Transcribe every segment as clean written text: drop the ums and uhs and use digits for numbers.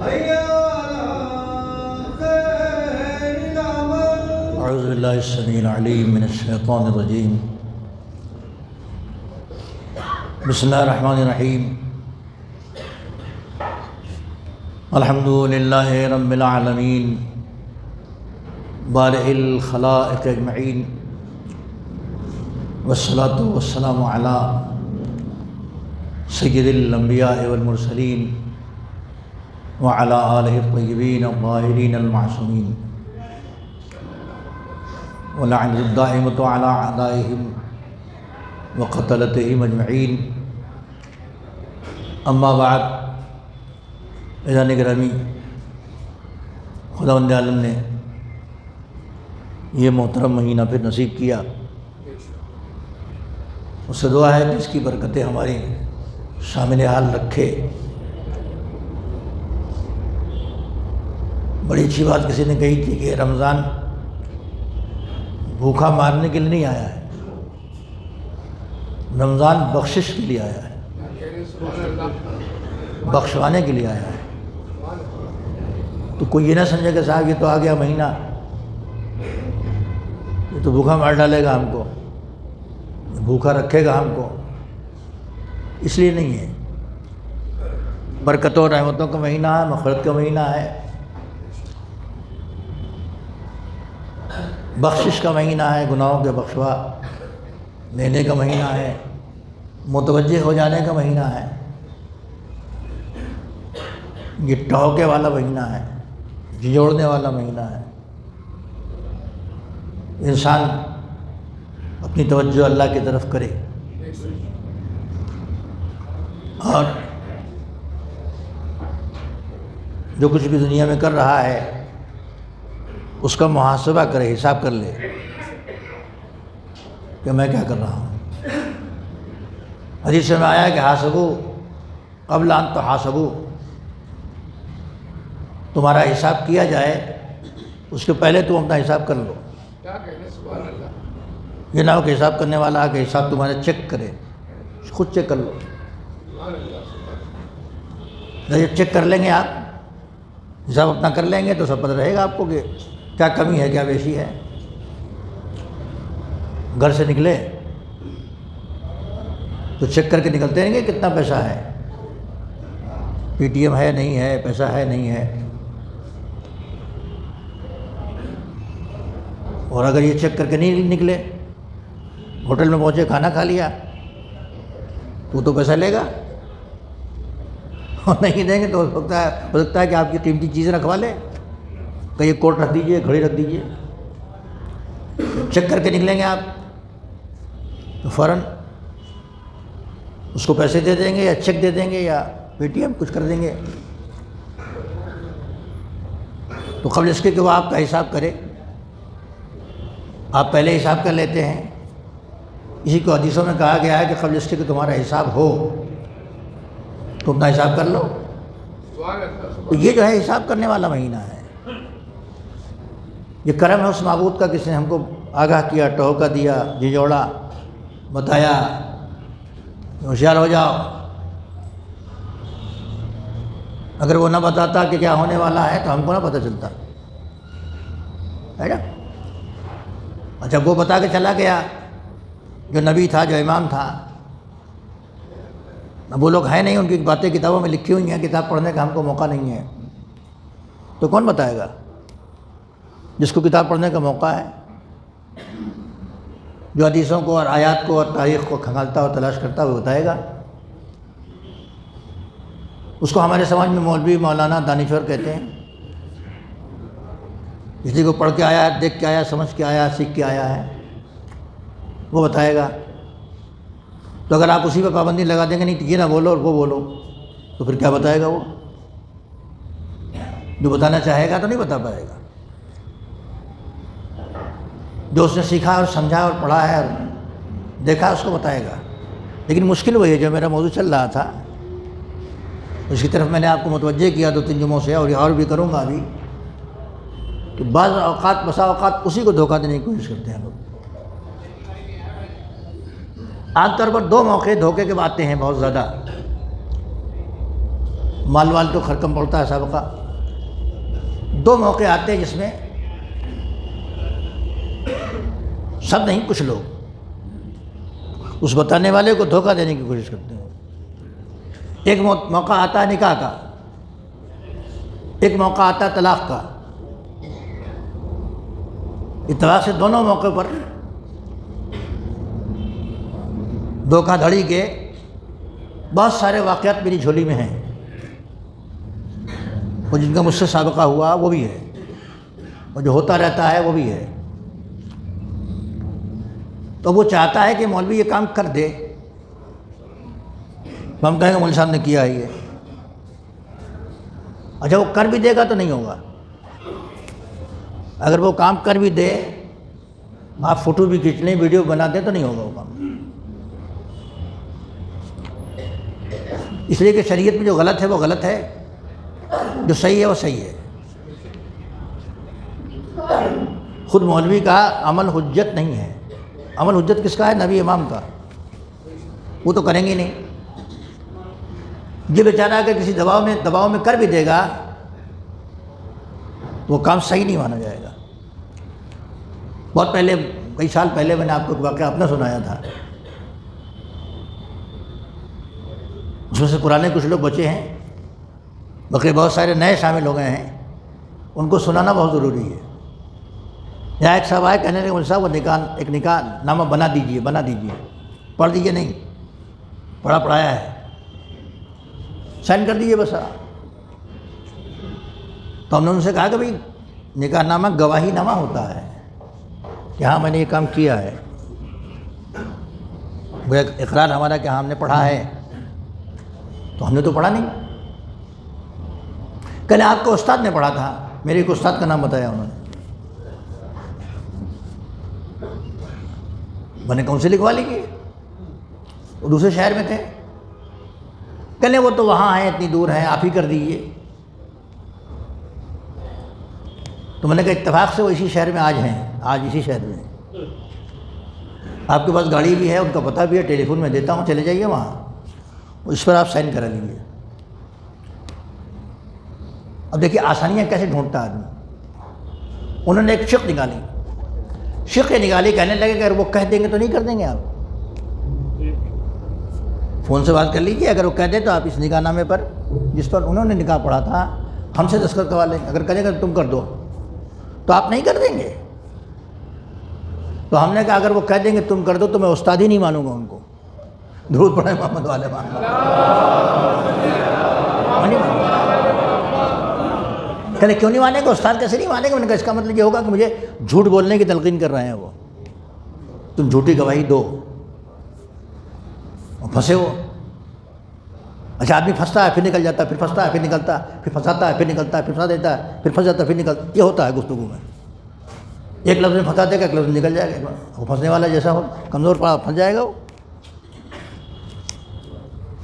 اعوذ باللہ السمیع العلیم من الشیطان الرجیم بسم اللہ الرحمن الرحیم الحمد للہ رب العالمین بارئ الخلائق اجمعین والصلاة والسلام علی سید الانبیاء والمرسلین وعلی آلہ الطیبین الطاہرین المعصومین ولعنۃ الدائمۃ علی اعدائہم وقتلتہم اجمعین اما بعد۔ عزیزان گرامی، خداوند عالم نے یہ محترم مہینہ پھر نصیب کیا، اس سے دعا ہے کہ اس کی برکتیں ہماری شامل حال رکھے۔ بڑی اچھی بات کسی نے کہی تھی کہ رمضان بھوکا مارنے کے لیے نہیں آیا ہے، رمضان بخشش کے لیے آیا ہے، بخشوانے کے لیے آیا ہے۔ تو کوئی یہ نہ سمجھے کہ صاحب یہ تو آ گیا مہینہ، یہ تو بھوکا مار ڈالے گا ہم کو، بھوکا رکھے گا ہم کو، اس لیے نہیں ہے۔ برکتوں اور رحمتوں کا مہینہ ہے، مغفرت کا مہینہ ہے، بخشش کا مہینہ ہے، گناہوں کے بخشوا لینے کا مہینہ ہے، متوجہ ہو جانے کا مہینہ ہے، یہ ٹھوکے والا مہینہ ہے، جھنجھوڑنے والا مہینہ ہے۔ انسان اپنی توجہ اللہ کی طرف کرے اور جو کچھ بھی دنیا میں کر رہا ہے اس کا محاسبہ کرے، حساب کر لے کہ میں کیا کر رہا ہوں۔ حدیث میں آیا ہے کہ حاسبو قبل ان تحاسبو، تمہارا حساب کیا جائے اس کے پہلے تم اپنا حساب کر لو۔ یہ نہ ہو کہ حساب کرنے والا کہ حساب تمہارا چیک کرے، خود چیک کر لو۔ جب چیک کر لیں گے آپ، حساب اپنا کر لیں گے تو سب پتہ رہے گا آپ کو کہ کیا کمی ہے کیا بیشی ہے۔ گھر سے نکلے تو چیک کر کے نکلتے ہیں کہ کتنا پیسہ ہے، پی ٹی ایم ہے نہیں ہے، پیسہ ہے نہیں ہے۔ اور اگر یہ چیک کر کے نہیں نکلے، ہوٹل میں پہنچے کھانا کھا لیا تو پیسہ لے گا، اور نہیں دیں گے تو ہو سکتا ہے کہ آپ کی قیمتی چیزیں رکھوا لے، کہ یہ کوٹ رکھ دیجئے، گھڑی رکھ دیجئے۔ چیک کر کے نکلیں گے آپ تو فوراً اس کو پیسے دے دیں گے یا چیک دے دیں گے یا پے ٹی ایم کچھ کر دیں گے۔ تو قبل اس کے کہ وہ آپ کا حساب کرے، آپ پہلے حساب کر لیتے ہیں۔ اسی کو حدیثوں میں کہا گیا ہے کہ قبل اس کے کہ تمہارا حساب ہو تو اپنا حساب کر لو۔ تو یہ جو ہے حساب کرنے والا مہینہ ہے، یہ کرم ہے اس معبود کا، کس نے ہم کو آگاہ کیا، ٹھوکا دیا، جھنجھوڑا، بتایا ہوشیار ہو جاؤ۔ اگر وہ نہ بتاتا کہ کیا ہونے والا ہے تو ہم کو نہ پتہ چلتا ہے نا۔ اچھا، وہ بتا کے چلا گیا جو نبی تھا، جو امام تھا، اب وہ لوگ ہیں نہیں، ان کی باتیں کتابوں میں لکھی ہوئی ہیں، کتاب پڑھنے کا ہم کو موقع نہیں ہے، تو کون بتائے گا؟ جس کو کتاب پڑھنے کا موقع ہے، جو حدیثوں کو اور آیات کو اور تاریخ کو کھنگالتا اور تلاش کرتا وہ بتائے گا۔ اس کو ہمارے سماج میں مولوی، مولانا، دانشور کہتے ہیں۔ کسی کو پڑھ کے آیا ہے، دیکھ کے آیا، سمجھ کے آیا، سیکھ کے آیا ہے، وہ بتائے گا۔ تو اگر آپ اسی پہ پابندی لگا دیں گے نہیں یہ نہ بولو اور وہ بولو، تو پھر کیا بتائے گا؟ وہ جو بتانا چاہے گا تو نہیں بتا پائے گا۔ جو اس نے سیکھا اور سمجھا اور پڑھا ہے اور دیکھا اس کو بتائے گا۔ لیکن مشکل وہی ہے جو میرا موضوع چل رہا تھا، اس کی طرف میں نے آپ کو متوجہ کیا 2-3 جمعوں سے، اور بھی کروں گا ابھی، کہ بعض اوقات بسا اوقات اسی کو دھوکہ دینے کی کوشش کرتے ہیں لوگ۔ عام طور پر 2 موقع دھوکے کے آتے ہیں بہت زیادہ۔ مال وال تو کم پڑتا ہے سابقہ. 2 موقع آتے ہیں جس میں سب نہیں کچھ لوگ اس بتانے والے کو دھوکہ دینے کی کوشش کرتے ہیں. ایک موقع آتا ہے نکاح کا، ایک موقع آتا ہے طلاق کا. اتفاق سے دونوں موقع پر دھوکہ دھڑی کے بہت سارے واقعات میری جھولی میں ہیں، اور جن کا مجھ سے سابقہ ہوا وہ بھی ہے، اور جو ہوتا رہتا ہے وہ بھی ہے. تو وہ چاہتا ہے کہ مولوی یہ کام کر دے، ہم کہیں گے مولوی صاحب نے کیا ہے یہ. اچھا وہ کر بھی دے گا تو نہیں ہوگا. اگر وہ کام کر بھی دے، آپ فوٹو بھی کھینچ لیں، ویڈیو بنا دیں تو نہیں ہوگا وہ کام. اس لیے کہ شریعت میں جو غلط ہے وہ غلط ہے، جو صحیح ہے وہ صحیح ہے. خود مولوی کا عمل حجت نہیں ہے. عمل حجت کس کا ہے؟ نبی امام کا. وہ تو کریں گے نہیں. یہ بیچارہ اگر کسی دباؤ میں کر بھی دے گا وہ کام صحیح نہیں مانا جائے گا. بہت پہلے، کئی سال پہلے میں نے آپ کو ایک واقعہ اپنا سنایا تھا. اس میں سے پرانے کچھ لوگ بچے ہیں، بقیہ بہت سارے نئے شامل ہو گئے ہیں. ان کو سنانا بہت ضروری ہے. یہاں ایک صاحب آئے، کہنے لگے مولوی صاحب وہ ایک نکاح نامہ بنا دیجئے. پڑھ دیجئے. نہیں پڑھایا ہے، سائن کر دیجئے بس. تو ہم نے ان سے کہا کہ بھائی نکاح نامہ گواہی نامہ ہوتا ہے کہ ہاں میں نے یہ کام کیا ہے. وہ ایک اقرار ہمارا کہ ہاں ہم نے پڑھا ہے. تو ہم نے تو پڑھا نہیں. کل آپ کو استاد نے پڑھا تھا. میرے ایک استاد کا نام بتایا انہوں نے. میں نے کون سے لکھوا لیجیے، وہ دوسرے شہر میں تھے. کہنے وہ تو وہاں ہیں، اتنی دور ہیں، آپ ہی کر دیجیے. تو میں نے کہا اتفاق سے وہ اسی شہر میں آج اسی شہر میں. آپ کے پاس گاڑی بھی ہے، ان کا پتہ بھی ہے، ٹیلی فون میں دیتا ہوں، چلے جائیے وہاں، اس پر آپ سائن کرا لیجیے. اب دیکھیے آسانیاں کیسے ڈھونڈتا آدمی. انہوں نے ایک شق نکالی، کہنے لگے کہ اگر وہ کہہ دیں گے تو نہیں کر دیں گے آپ. فون سے بات کر لیجیے، اگر وہ کہہ دیں تو آپ اس نکاح نامے پر جس پر انہوں نے نکاح پڑھا تھا ہم سے دستخط کروا لیں. اگر کہے گا تم کر دو تو آپ نہیں کر دیں گے. تو ہم نے کہا اگر وہ کہہ دیں گے تم کر دو تو میں استاد ہی نہیں مانوں گا ان کو. درود پڑھیں محمد والے محمد. کہنے کیوں نہیں مانیں گے؟ استاد کیسے نہیں مانیں گے؟ میں نے کہا اس کا مطلب یہ ہوگا کہ مجھے جھوٹ بولنے کی تلقین کر رہے ہیں وہ. تم جھوٹی گواہی دو. اور پھنسے ہو. اچھا آدمی پھنستا ہے پھر نکل جاتا ہے، پھر پھنستا ہے پھر نکلتا ہے، پھر پھنساتا ہے پھر نکلتا ہے، پھر پھنسا دیتا ہے پھر پھنس جاتا ہے پھر نکلتا. یہ ہوتا ہے گفتگو میں. ایک لفظ میں پھنسا دے گا، ایک لفظ نکل جائے گا. وہ پھنسنے والا جیسا ہو، کمزور پڑا پھنس جائے گا وہ.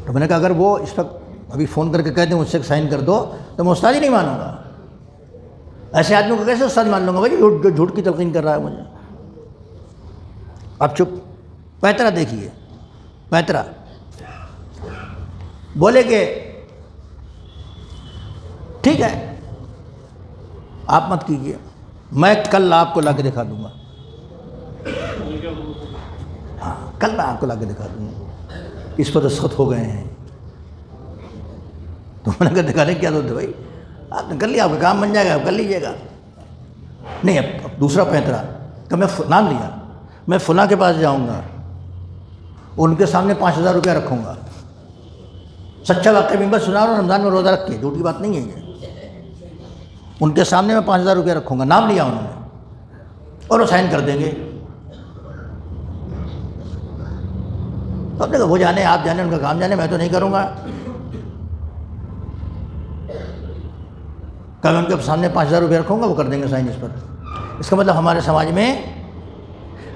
تو میں نے کہا اگر وہ اس وقت ابھی فون کر کے کہہ دیں مجھ سے سائن کر دو تو میں استاد ہی نہیں مانوں گا. ایسے آدمی کو کیسے استاد مان لوں گا بھائی جو جھوٹ کی تلقین کر رہا ہے مجھے. اب چپ. پیترا دیکھیے، پیترا بولے کہ ٹھیک ہے آپ مت کیجیے، میں کل آپ کو لا کے دکھا دوں گا. ہاں کل میں آپ کو لا کے دکھا دوں گا اس پر دستخط ہو گئے ہیں. تو میں نے کہا دکھانے کیا ضرورت ہے بھائی، آپ نے کر لیا، آپ کا کام بن جائے گا، آپ کر لیجیے گا. نہیں اب دوسرا پیترا کہ میں نام لیا، میں فلاں کے پاس جاؤں گا، ان کے سامنے 5,000 روپیہ رکھوں گا. سچا واقعہ ممبر سنا رہا ہوں، رمضان میں روزہ رکھ کے، جھوٹی بات نہیں ہے یہ. ان کے سامنے میں 5,000 روپیہ رکھوں گا. نام لیا انہوں نے اور وہ سائن کر دیں گے. تو اب وہ جانے، آپ جانے، ان کا کام جانے، میں تو نہیں کروں گا. کہ میں ان کے سامنے 5,000 روپیہ رکھوں گا، وہ کر دیں گے سائن اس پر. اس کا مطلب ہمارے سماج میں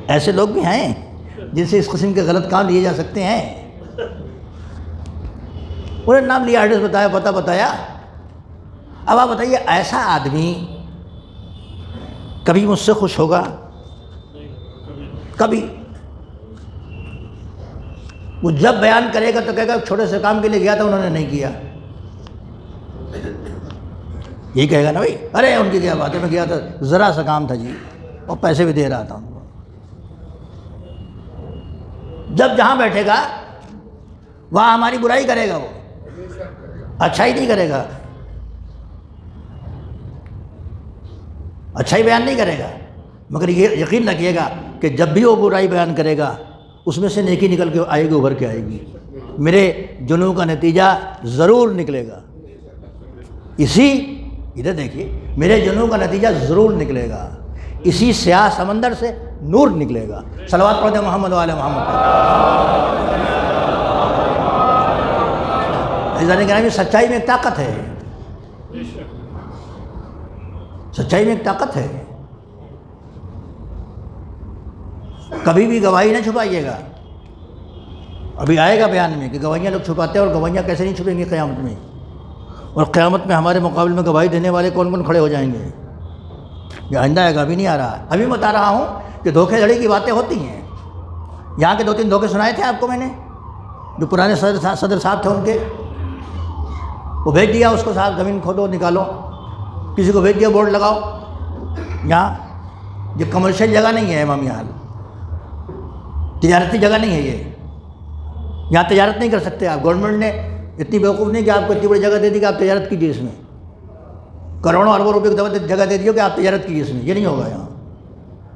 ایسے لوگ بھی ہیں جن سے اس قسم کے غلط کام لیے جا سکتے ہیں. انہوں نے نام لیا، ایڈریس بتایا، پتہ بتایا. اب آپ بتائیے ایسا آدمی کبھی مجھ سے خوش ہوگا؟ کبھی. وہ جب بیان کرے گا تو کہے گا چھوٹے سے کام کے لیے گیا تھا انہوں نے نہیں کیا. یہی کہے گا نا بھائی ارے ان کی کیا بات ہے، میں گیا تھا ذرا سا کام تھا جی، اور پیسے بھی دے رہا تھا ان کو۔ جب جہاں بیٹھے گا وہاں ہماری برائی کرے گا، وہ اچھائی نہیں کرے گا، اچھائی بیان نہیں کرے گا، مگر یہ یقین رکھیے گا کہ جب بھی وہ برائی بیان کرے گا اس میں سے نیکی نکل کے آئے گی، ابھر کے آئے گی، میرے جنوں کا نتیجہ ضرور نکلے گا۔ ادھر دیکھیے، میرے جنوں کا نتیجہ ضرور نکلے گا، اسی سیاہ سمندر سے نور نکلے گا۔ صلوات پڑھتے محمد وعلی محمد۔ عزیزان گرامی، سچائی میں ایک طاقت ہے، سچائی میں ایک طاقت ہے۔ کبھی بھی گواہی نہ چھپائیے گا۔ ابھی آئے گا بیان میں کہ گواہیاں لوگ چھپاتے ہیں، اور گواہیاں کیسے نہیں چھپیں گی قیامت میں، اور قیامت میں ہمارے مقابلے میں گواہی دینے والے کون کون کھڑے ہو جائیں گے۔ یہ آئندہ آئے گا، ابھی نہیں آ رہا۔ ابھی بتا رہا ہوں کہ دھوکے دھڑی کی باتیں ہوتی ہیں۔ یہاں کے 2-3 دھوکے سنائے تھے آپ کو میں نے، جو پرانے صدر صاحب تھے ان کے، وہ بھیج دیا اس کو، صاحب زمین کھودو نکالو، کسی کو بھیج دیا بورڈ لگاؤ۔ یہاں یہ کمرشل جگہ نہیں ہے، امام حال تجارتی جگہ نہیں ہے، یہاں تجارت نہیں کر سکتے آپ۔ گورنمنٹ نے اتنی بیوقوف نہیں کہ آپ کو اتنی بڑی جگہ دے دی کہ آپ تجارت کیجیے اس میں، کروڑوں اربوں روپے کی جگہ دے دیو کہ آپ تجارت کیجیے اس میں، یہ نہیں ہوگا۔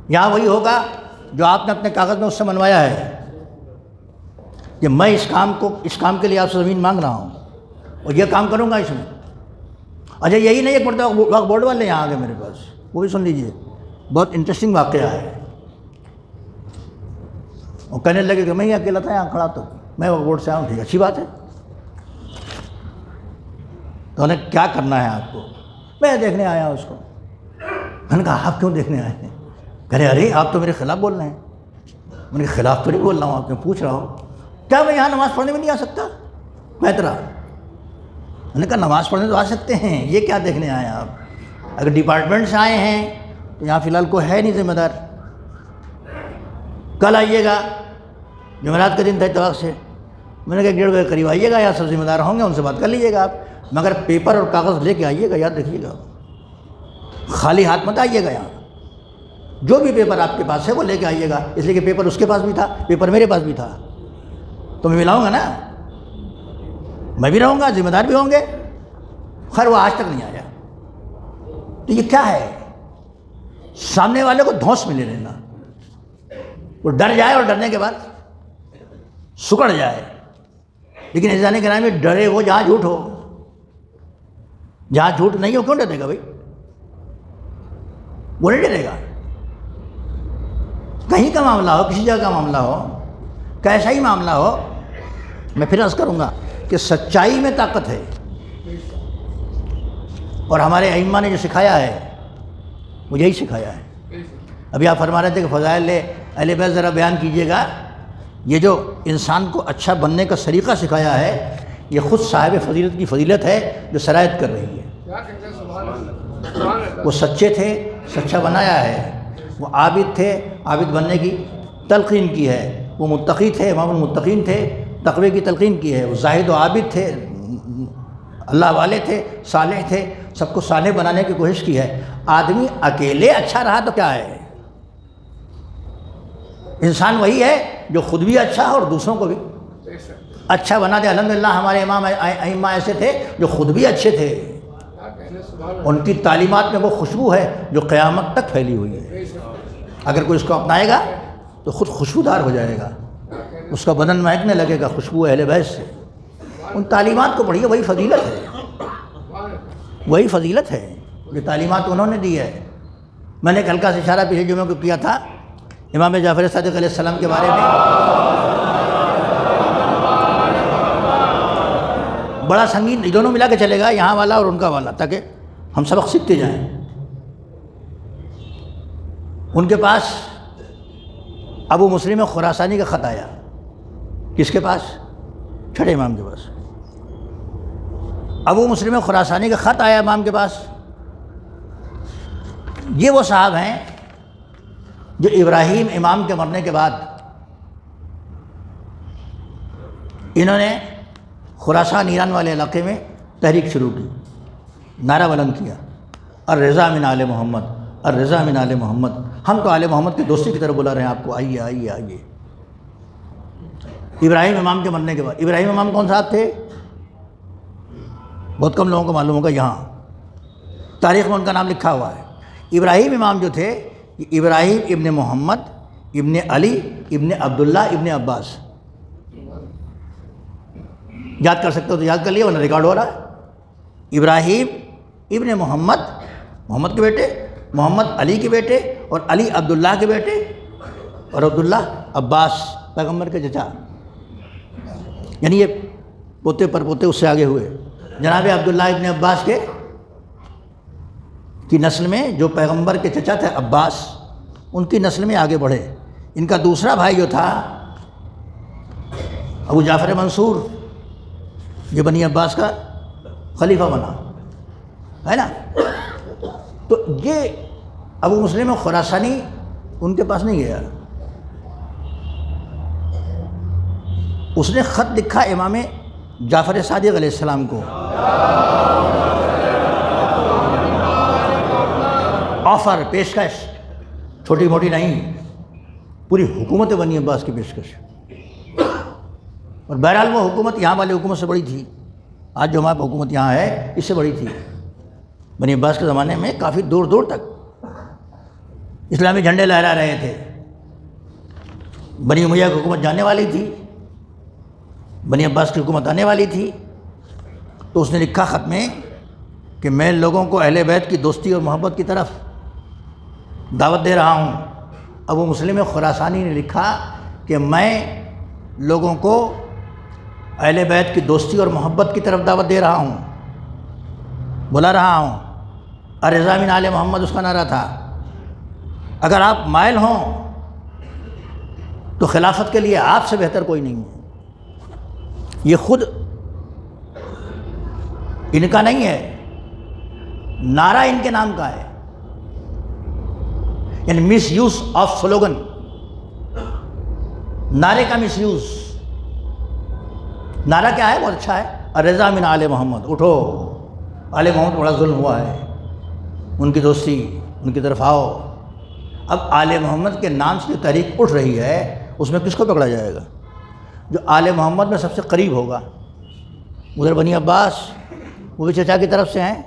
یہاں وہی ہوگا جو آپ نے اپنے کاغذ میں اس سے منوایا ہے کہ میں اس کام کے لیے آپ سے زمین مانگ رہا ہوں اور یہ کام کروں گا اس میں۔ اچھا یہی نہیں، ایک مرتبہ بورڈ والے یہاں آ گئے میرے پاس، وہ بھی سن لیجئے، بہت انٹرسٹنگ واقعہ ہے۔ وہ کہنے لگے کہ میں ہی اکیلا تھا یہاں کھڑا، تو میں بورڈ سے آؤں، ٹھیک اچھی بات ہے، تو انہیں کیا کرنا ہے آپ کو؟ میں دیکھنے آیا اس کو۔ میں نے کہا آپ کیوں دیکھنے آئے ہیں؟ کہہ رہے ارے آپ تو میرے خلاف بول رہے ہیں۔ میں نے خلاف تو نہیں بول رہا ہوں، آپ میں پوچھ رہا ہوں کیا میں یہاں نماز پڑھنے میں نہیں آ سکتا؟ بہترا میں نے کہا نماز پڑھنے تو آ سکتے ہیں، یہ کیا دیکھنے آئے ہیں آپ؟ اگر ڈپارٹمنٹ سے آئے ہیں تو یہاں فی الحال کوئی ہے نہیں ذمہ دار، کل آئیے گا، جمعرات کا دن تھا اتفاق سے۔ میں نے کہا 1:30 بجے قریب آئیے گا، یا سب ذمہ دار ہوں گے ان سے بات کر لیجیے گا آپ، مگر پیپر اور کاغذ لے کے آئیے گا، یاد رکھیے گا، خالی ہاتھ مت آئیے گا یہاں۔ جو بھی پیپر آپ کے پاس ہے وہ لے کے آئیے گا، اس لیے کہ پیپر اس کے پاس بھی تھا، پیپر میرے پاس بھی تھا، تو میں ملاؤں گا نا، میں بھی رہوں گا، ذمہ دار بھی ہوں گے۔ خیر وہ آج تک نہیں آیا، تو یہ کیا ہے؟ سامنے والے کو دھونس میں لے لینا، وہ ڈر جائے اور ڈرنے کے بعد سکڑ جائے۔ لیکن عزیزان گرامی، ڈرے وہ جہاں جھوٹ ہو، جہاں جھوٹ نہیں ہو کیوں ڈرے گا بھائی؟ وہ نہیں ڈرے گا۔ کہیں کا معاملہ ہو، کسی جگہ کا معاملہ ہو، کیسا ہی معاملہ ہو، میں پھر عرض کروں گا کہ سچائی میں طاقت ہے، اور ہمارے ائمہ نے جو سکھایا ہے وہ یہی سکھایا ہے۔ ابھی آپ فرما رہے تھے کہ فضائل اہل بیت ذرا بیان کیجیے گا۔ یہ جو انسان کو اچھا بننے کا طریقہ سکھایا ہے، یہ خود صاحب فضیلت کی فضیلت ہے جو سرایت کر رہی ہے۔ وہ سچے تھے، سچا بنایا ہے، وہ عابد تھے، عابد بننے کی تلقین کی ہے، وہ متقی تھے، امام المتقین تھے، تقوی کی تلقین کی ہے، وہ زاہد و عابد تھے، اللہ والے تھے، صالح تھے، سب کو صالح بنانے کی کوشش کی ہے۔ آدمی اکیلے اچھا رہا تو کیا ہے؟ انسان وہی ہے جو خود بھی اچھا اور دوسروں کو بھی اچھا بنا دے۔ الحمدللہ ہمارے امام ائمہ ایسے تھے جو خود بھی اچھے تھے، ان کی تعلیمات میں وہ خوشبو ہے جو قیامت تک پھیلی ہوئی ہے۔ اگر کوئی اس کو اپنائے گا تو خود خوشبودار ہو جائے گا، اس کا بدن مہکنے لگے گا خوشبو اہل بیت سے۔ ان تعلیمات کو پڑھیے، وہی فضیلت ہے، وہی فضیلت ہے جو تعلیمات انہوں نے دی ہے۔ میں نے ایک ہلکا سے اشارہ پچھلے جمعے کو کیا تھا امام جعفر صادق علیہ السلام کے بارے میں، بڑا سنگین، دونوں ملا کے چلے گا، یہاں والا اور ان کا والا، تاکہ ہم سبق سیکھتے جائیں۔ ان کے پاس ابو مسلم خراسانی کا خط آیا، کس کے پاس؟ چھٹے امام کے پاس ابو مسلم خراسانی کا خط آیا امام کے پاس۔ یہ وہ صاحب ہیں جو ابراہیم امام کے مرنے کے بعد انہوں نے خراسان ایران والے علاقے میں تحریک شروع کی، نعرہ بلند کیا، الرضا من آل محمد، الرضا من آل محمد، ہم تو آل محمد کی دوستی کی طرف بلا رہے ہیں آپ کو، آئیے آئیے آئیے۔ ابراہیم امام کے مرنے کے بعد، ابراہیم امام کون صاحب تھے؟ بہت کم لوگوں کو معلوم ہوگا، یہاں تاریخ میں ان کا نام لکھا ہوا ہے۔ ابراہیم امام جو تھے، ابراہیم ابن محمد ابن علی ابن عبداللہ ابن عباس، یاد کر سکتے ہو تو یاد کر لیا ورنہ ریکارڈ ہو رہا ہے۔ ابراہیم ابن محمد، محمد کے بیٹے، محمد علی کے بیٹے، اور علی عبداللہ کے بیٹے، اور عبداللہ عباس پیغمبر کے چچا، یعنی یہ پوتے پر پوتے اس سے آگے ہوئے۔ جناب عبداللہ ابن عباس کی نسل میں جو پیغمبر کے چچا تھے عباس، ان کی نسل میں آگے بڑھے۔ ان کا دوسرا بھائی جو تھا ابو جعفر منصور، یہ بنی عباس کا خلیفہ بنا، ہے نا۔ تو یہ ابو مسلم خراسانی ان کے پاس نہیں گیا، اس نے خط لکھا امام جعفر صادق علیہ السلام کو، آفر، پیشکش، چھوٹی موٹی نہیں، پوری حکومت بنی عباس کی پیشکش۔ اور بہرحال وہ حکومت یہاں والی حکومت سے بڑی تھی، آج جو ہماری حکومت یہاں ہے اس سے بڑی تھی۔ بنی عباس کے زمانے میں کافی دور دور تک اسلامی جھنڈے لہرا رہے تھے۔ بنی امیہ کی حکومت جانے والی تھی، بنی عباس کی حکومت آنے والی تھی، تو اس نے لکھا خط میں کہ میں لوگوں کو اہل بیت کی دوستی اور محبت کی طرف دعوت دے رہا ہوں۔ ابو مسلم خراسانی نے لکھا کہ میں لوگوں کو اہل بیت کی دوستی اور محبت کی طرف دعوت دے رہا ہوں، بلا رہا ہوں۔ الرضا من آل محمد اس کا نعرہ تھا۔ اگر آپ مائل ہوں تو خلافت کے لیے آپ سے بہتر کوئی نہیں ہے۔ یہ خود ان کا نہیں ہے، نعرہ ان کے نام کا ہے، یعنی مس یوز آف سلوگن، نعرے کا مس یوز۔ نعرہ کیا ہے؟ بہت اچھا ہے، الرضا من آل محمد، اٹھو آل محمد بڑا ظلم ہوا ہے، ان کی دوستی، ان کی طرف آؤ۔ اب آل محمد کے نام سے جو تحریک اٹھ رہی ہے اس میں کس کو پکڑا جائے گا؟ جو آل محمد میں سب سے قریب ہوگا۔ ادھر بنی عباس، وہ بھی چچا کی طرف سے ہیں،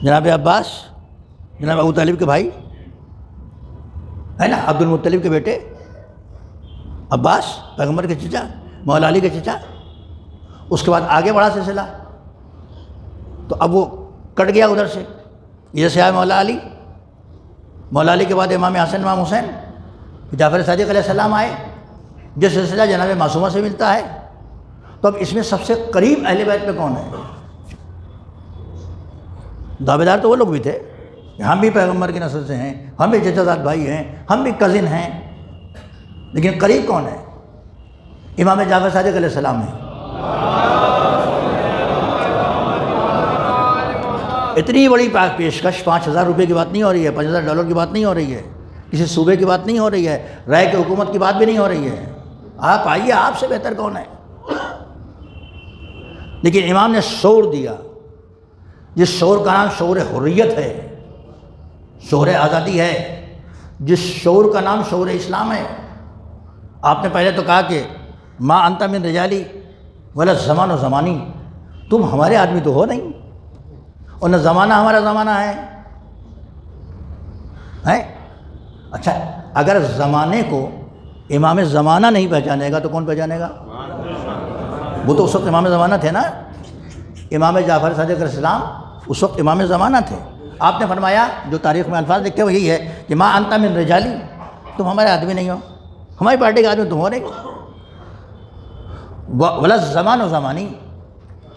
جناب عباس، جناب ابو طالب کے بھائی، ہے نا، عبد المطلب کے بیٹے عباس پیغمبر کے چچا، مولا علی کے چچا۔ اس کے بعد آگے بڑھا سلسلہ، تو اب وہ کٹ گیا ادھر سے، ادھر سے آئے مولا علی، مولا علی کے بعد امام حسن، امام حسین، جعفر صادق علیہ السلام آئے، جو سلسلہ جناب معصومہ سے ملتا ہے۔ تو اب اس میں سب سے قریب اہل بیت میں کون ہے؟ دعوے دار تو وہ لوگ بھی تھے، ہم بھی پیغمبر کی نسل سے ہیں، ہم بھی چچا زاد بھائی ہیں، ہم بھی کزن ہیں، لیکن قریب کون ہے؟ امام جعفر صادق علیہ السلام ہے۔ اتنی بڑی پیشکش 5,000 روپے کی بات نہیں ہو رہی ہے، 5,000 ڈالر کی بات نہیں ہو رہی ہے، کسی صوبے کی بات نہیں ہو رہی ہے، رائے کی حکومت کی بات بھی نہیں ہو رہی ہے۔ آپ آئیے، آپ سے بہتر کون ہے؟ لیکن امام نے شعور دیا، جس شعور کا نام شعور حریت ہے، شعور آزادی ہے، جس شعور کا نام شعور اسلام ہے۔ آپ نے پہلے تو کہا کہ ما انت من رجالی ولا زمان و زمانی، تم ہمارے آدمی تو ہو نہیں، اور نہ زمانہ ہمارا زمانہ ہے۔ اچھا، اگر زمانے کو امام زمانہ نہیں پہچانے گا تو کون پہچانے گا؟ وہ تو اس وقت امام زمانہ تھے نا، امام جعفر صادق علیہ السلام اس وقت امام زمانہ تھے۔ آپ نے فرمایا، جو تاریخ میں الفاظ لکھے وہی ہے کہ ما انت من رجالی، تم ہمارے آدمی نہیں ہو، ہماری پارٹی کے آدمی تم ہو نہیں، ولا زمان و زمانی،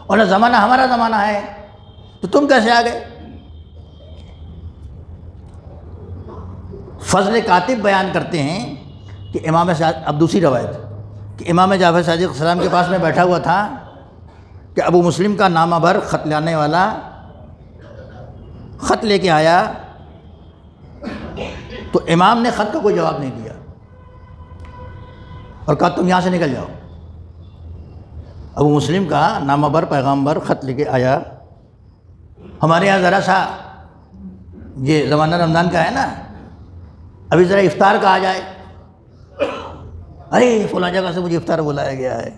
اور نہ زمانہ ہمارا زمانہ ہے، تو تم کیسے آ گئے؟ فضل کاتب بیان کرتے ہیں کہ اب دوسری روایت کہ امام جعفر صادق علیہ السلام کے پاس میں بیٹھا ہوا تھا کہ ابو مسلم کا نامہ بر خط لانے والا خط لے کے آیا، تو امام نے خط کا کوئی جواب نہیں دیا اور کہا تم یہاں سے نکل جاؤ۔ ابو مسلم کا نامہ بر پیغام بر خط لے کے آیا، ہمارے یہاں ذرا سا یہ زمانہ رمضان کا ہے نا، ابھی ذرا افطار کا آ جائے، ارے فلاں جگہ سے مجھے افطار بلایا گیا ہے.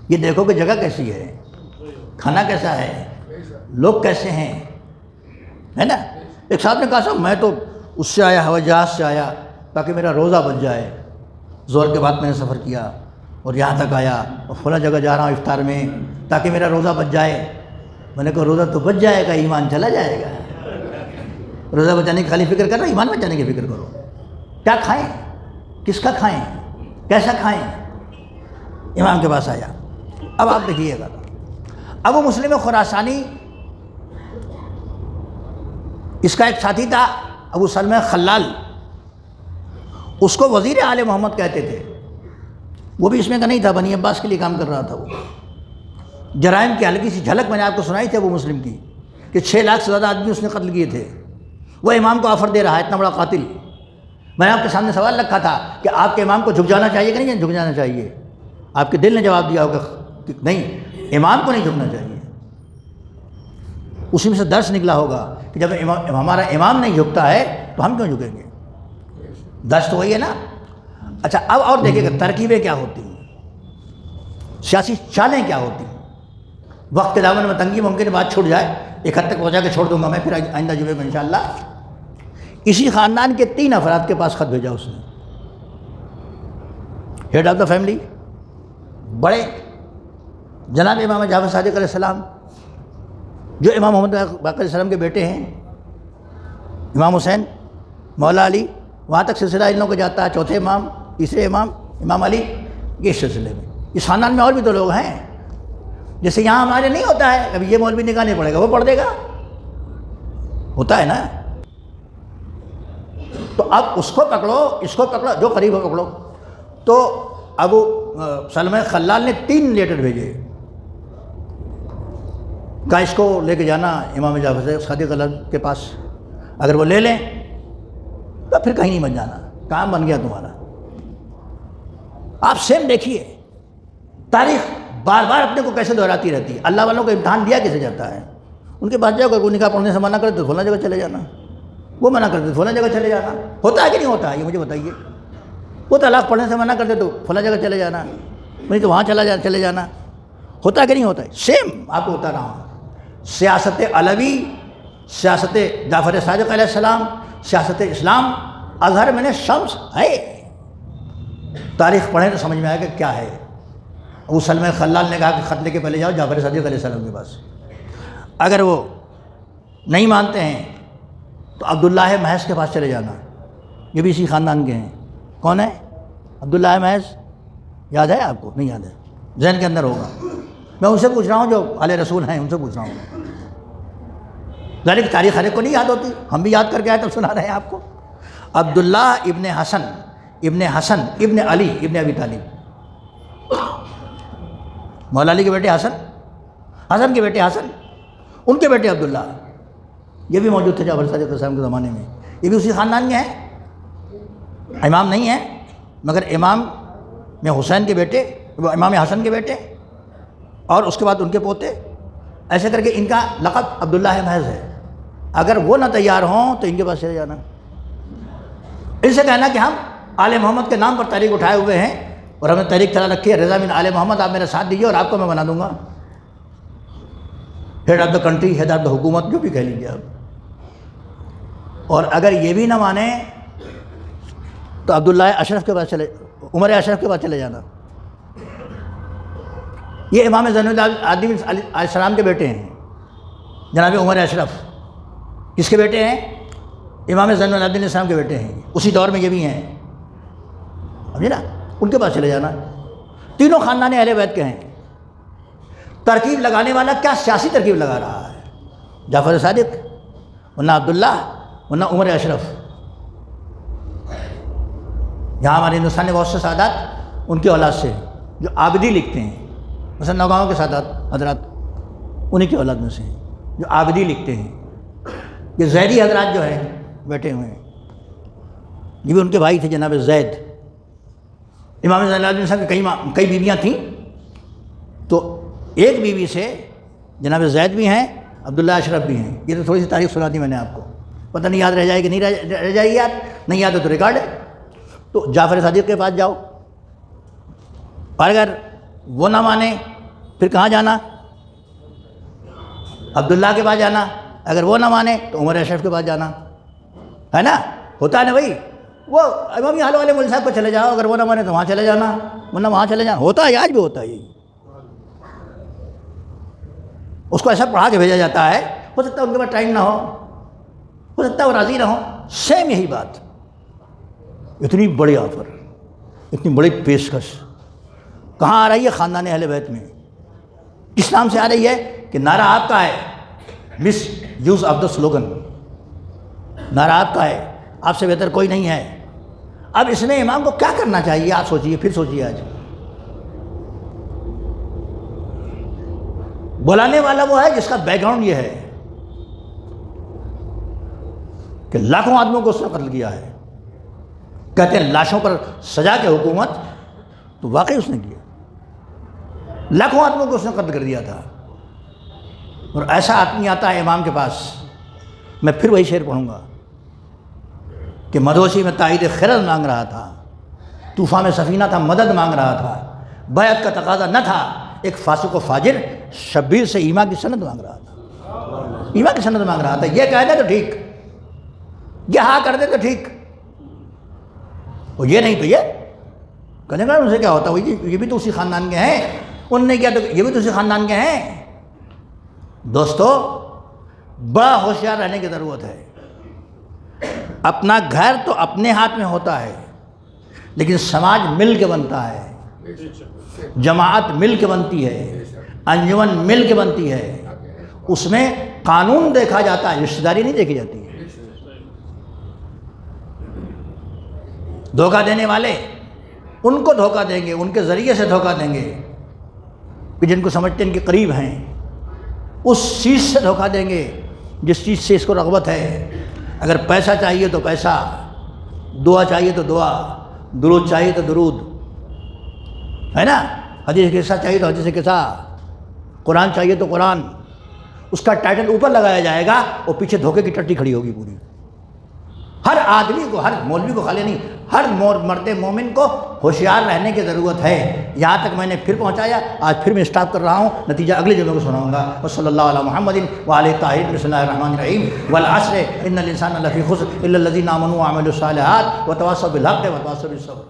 یہ دیکھو کہ جگہ کیسی ہے، کھانا کیسا ہے، لوگ کیسے ہیں، ہے نا. ایک صاحب نے کہا صاحب میں تو اس سے آیا، ہوائی جہاز سے آیا تاکہ میرا روزہ بچ جائے. زور کے بعد میں نے سفر کیا اور یہاں تک آیا اور فلاں جگہ جا رہا ہوں افطار میں تاکہ میرا روزہ بچ جائے. میں نے کہا روزہ تو بچ جائے گا، ایمان چلا جائے گا. روزہ بچانے کی خالی فکر کرو، ایمان بچانے کی فکر کرو. کیا کھائیں، کس کا کھائیں، کیسا کھائیں. امام کے پاس آیا. اب آپ دیکھیے گا، ابو مسلم خراسانی، اس کا ایک ساتھی تھا ابو سلمہ خلال، اس کو وزیر آل محمد کہتے تھے. وہ بھی اس میں کا نہیں تھا، بنی عباس کے لیے کام کر رہا تھا. وہ جرائم کی ہلکی سی جھلک میں نے آپ کو سنائی تھی ابو مسلم کی، کہ 6 لاکھ سے زیادہ آدمی اس نے قتل کیے تھے. وہ امام کو آفر دے رہا ہے، اتنا بڑا قاتل. میں نے آپ کے سامنے سوال رکھا تھا کہ آپ کے امام کو جھک جانا چاہیے کہ نہیں جھک جانا چاہیے. آپ کے دل نے جواب دیا ہوگا کہ نہیں، امام کو نہیں جھکنا چاہیے. اسی میں سے درس نکلا ہوگا کہ جب ہمارا امام نہیں جھکتا ہے تو ہم کیوں جھکیں گے. درس تو وہی ہے نا. اچھا اب اور دیکھیے گا ترکیبیں کیا ہوتی ہیں، سیاسی چالیں کیا ہوتی ہیں. وقت کے دامن میں تنگی، ممکن ہے بات چھوٹ جائے، ایک حد تک پہنچا کے چھوڑ دوں گا میں، پھر آئندہ جمعے میں انشاءاللہ. اسی خاندان کے 3 افراد کے پاس خط بھیجا اس نے. ہیڈ آف دا فیملی بڑے جناب امام جعفر صادق علیہ السلام، جو امام محمد باقر علیہ السلام کے بیٹے ہیں، امام حسین، مولا علی، وہاں تک سلسلہ ان لوگوں کو جاتا ہے. چوتھے امام، تیسرے امام، امام علی، یہ سلسلے میں. اس خاندان میں اور بھی تو لوگ ہیں. جیسے یہاں ہمارے نہیں ہوتا ہے ابھی یہ مولوی نکاح نہیں پڑے گا، وہ پڑھ دے گا، ہوتا ہے نا. تو اب اس کو پکڑو، اس کو پکڑو، جو قریب ہو پکڑو. تو ابو سلمہ خلال نے 3 لیٹر بھیجے، کہا اس کو لے کے جانا امام جعفر صادق علیہ کے پاس، اگر وہ لے لیں تو پھر کہیں نہیں بن جانا، کام بن گیا تمہارا. آپ سیم دیکھیے تاریخ بار بار اپنے کو کیسے دہراتی رہتی ہے. اللہ والوں کو امتحان دیا کیسے جاتا ہے. ان کے پاس جاؤ کہ کوئی نکاح پڑھنے سے منع کرے تو فلاں جگہ چلے جانا، وہ منع کرتے تو فلاں جگہ چلے جانا. ہوتا ہے کہ نہیں ہوتا ہے یہ مجھے بتائیے. وہ طلاق پڑھنے سے منع کرتے تو فلاں جگہ چلے جانا، نہیں تو وہاں چلے جانا. ہوتا ہے کہ نہیں ہوتا ہے. سیم آپ کو بتا رہا ہوں. سیاست علوی، سیاست جعفر صادق علیہ السلام، سیاست اسلام، اظہر میں نے شمس ہے. تاریخ پڑھیں تو سمجھ میں آئے گا کیا ہے. ابو سلمہ خلال نے کہا کہ خط لے کے پہلے جاؤ جعفر صادق علیہ السلام کے پاس. اگر وہ نہیں مانتے ہیں تو عبداللہ محض کے پاس چلے جانا، یہ بھی اسی خاندان کے ہیں. کون ہے عبداللہ محض؟ یاد ہے آپ کو؟ نہیں یاد ہے، ذہن کے اندر ہوگا. میں ان سے پوچھ رہا ہوں جو آل رسول ہیں، ان سے پوچھ رہا ہوں. ذالک تاریخ ہر ایک کو نہیں یاد ہوتی، ہم بھی یاد کر کے آئے تب سنا رہے ہیں آپ کو. عبداللہ ابن حسن ابن علی ابن ابی طالب، مولا علی کے بیٹے حسن کے بیٹے حسن، ان کے بیٹے عبداللہ، یہ بھی موجود تھے جعفر صادق علیہ السلام کے زمانے میں. یہ بھی اسی خاندان کے ہیں. امام نہیں ہیں مگر امام میں حسین کے بیٹے، امام حسن کے بیٹے، اور اس کے بعد ان کے پوتے. ایسے کر کے ان کا لقب عبداللہ محض ہے. اگر وہ نہ تیار ہوں تو ان کے پاس چلے جانا. ان سے کہنا کہ ہم آل محمد کے نام پر تحریک اٹھائے ہوئے ہیں اور ہم نے تحریک چلا رکھی ہے، رضا من آل محمد، آپ میرا ساتھ دیجیے اور آپ کو میں بنا دوں گا head of the country, head of the حکومت، جو بھی کہہ لیجیے آپ. اور اگر یہ بھی نہ مانیں تو عبداللہ اشرف کے پاس عمر اشرف کے پاس چلے جانا. یہ امام زین العابدین علیہ السلام کے بیٹے ہیں جناب عمر اشرف. کس کے بیٹے ہیں؟ امام زین العابدین علیہ السلام کے بیٹے ہیں. اسی دور میں یہ بھی ہیں، سمجھے نا. ان کے پاس چلے جانا. تینوں خاندان اہل بیت کے ہیں. ترکیب لگانے والا کیا سیاسی ترکیب لگا رہا ہے؟ جعفر صادق، ورنہ عبداللہ، ورنہ عمر اشرف. یہاں ہمارے ہندوستان میں بہت سے سادات ان کی اولاد سے جو عابدی لکھتے ہیں، مثلا نوگاؤں کے سادات حضرات انہی کی اولاد میں سے ہیں جو عابدی لکھتے ہیں. یہ زیدی حضرات جو ہیں بیٹھے ہوئے ہیں، یہ بھی ان کے بھائی تھے جناب زید. امام زین العابدین صاحب کی کئی بیویاں تھیں، تو ایک بیوی سے جناب زید بھی ہیں عبداللہ اشرف بھی ہیں. یہ تو تھوڑی سی تاریخ سنا دی میں نے آپ کو, پتہ نہیں یاد رہ جائے گی نہیں رہ جائے گی, یاد نہیں یاد ہے تو ریکارڈ ہے. تو جعفر صادق کے پاس جاؤ, اور اگر وہ نہ مانے پھر کہاں جانا؟ عبداللہ کے پاس جانا. اگر وہ نہ مانے تو عمر اشرف کے پاس جانا, ہے نا؟ ہوتا ہے نا بھائی, وہ امامی حال والے مول صاحب کو چلے جاؤ, اگر وہ نہ مانے تو وہاں چلے جانا, ورنہ وہاں چلے جانا. ہوتا ہے, آج بھی ہوتا ہے. یہ اس کو ایسا پڑھا کے بھیجا جاتا ہے, ہو سکتا ہے ان کے پاس ٹائم نہ ہو سکتا ہے وہ راضی نہ ہو. سیم یہی بات, اتنی بڑی آفر, اتنی بڑی پیشکش کہاں آ رہی ہے؟ خاندان اہل بیت میں. کس نام سے آ رہی ہے؟ کہ نعرہ آپ کا ہے, مس یوز آف دا سلوگن, نعرہ آپ کا ہے, آپ سے بہتر کوئی نہیں ہے. اب اس میں امام کو کیا کرنا چاہیے؟ آپ سوچئے, پھر سوچئے. آج بلانے والا وہ ہے جس کا بیک گراؤنڈ یہ ہے کہ لاکھوں آدمیوں کو اس نے قتل کیا ہے. کہتے ہیں لاشوں پر سجا کے حکومت, تو واقعی اس نے کیا. لاکھوں آدمیوں کو اس نے قتل کر دیا تھا. اور ایسا آدمی آتا ہے امام کے پاس, میں پھر وہی شعر پڑھوں گا کہ مدوشی میں تائید خرد مانگ رہا تھا, طوفان میں سفینہ تھا مدد مانگ رہا تھا, بیعت کا تقاضا نہ تھا, ایک فاسق و فاجر شبیر سے ایمان کی سند مانگ رہا تھا. ایمان کی سند مانگ رہا تھا. یہ کہہ دے تو ٹھیک, یہ ہاں کر دے تو ٹھیک, اور یہ نہیں تو یہ کہنے کا ان سے کیا ہوتا ہے؟ یہ بھی تو اسی خاندان کے ہیں, ان نے کیا تو یہ بھی تو اسی خاندان کے ہیں. دوستو, بڑا ہوشیار رہنے کی ضرورت ہے. اپنا گھر تو اپنے ہاتھ میں ہوتا ہے, لیکن سماج مل کے بنتا ہے, جماعت مل کے بنتی ہے, انجمن مل کے بنتی ہے. اس میں قانون دیکھا جاتا ہے, رشتہ داری نہیں دیکھی جاتی ہے. دھوکہ دینے والے ان کو دھوکہ دیں گے, ان کے ذریعے سے دھوکہ دیں گے کہ جن کو سمجھتے ہیں ان کے قریب ہیں, اس چیز سے دھوکہ دیں گے جس چیز سے اس کو رغبت ہے. اگر پیسہ چاہیے تو پیسہ, دعا چاہیے تو دعا, درود چاہیے تو درود, ہے نا؟ حدیث قصہ چاہیے تو حدیث قصہ, قرآن چاہیے تو قرآن. اس کا ٹائٹل اوپر لگایا جائے گا اور پیچھے دھوکے کی ٹٹی کھڑی ہوگی پوری. ہر آدمی کو, ہر مولوی کو خالی نہیں, ہر مرد مومن کو ہوشیار رہنے کی ضرورت ہے. یہاں تک میں نے پھر پہنچایا, آج پھر میں اسٹاپ کر رہا ہوں, نتیجہ اگلے جمعے کو سناؤں گا. وصلی اللہ علی محمد وعلیہ الطاہرین. بسم اللہ الرحمن الرحیم. والعصر ان الانسان لفی خسر الا الذین آمنوا وعملوا الصالحات وتواصوا بالحق وتواصوا بالصبر.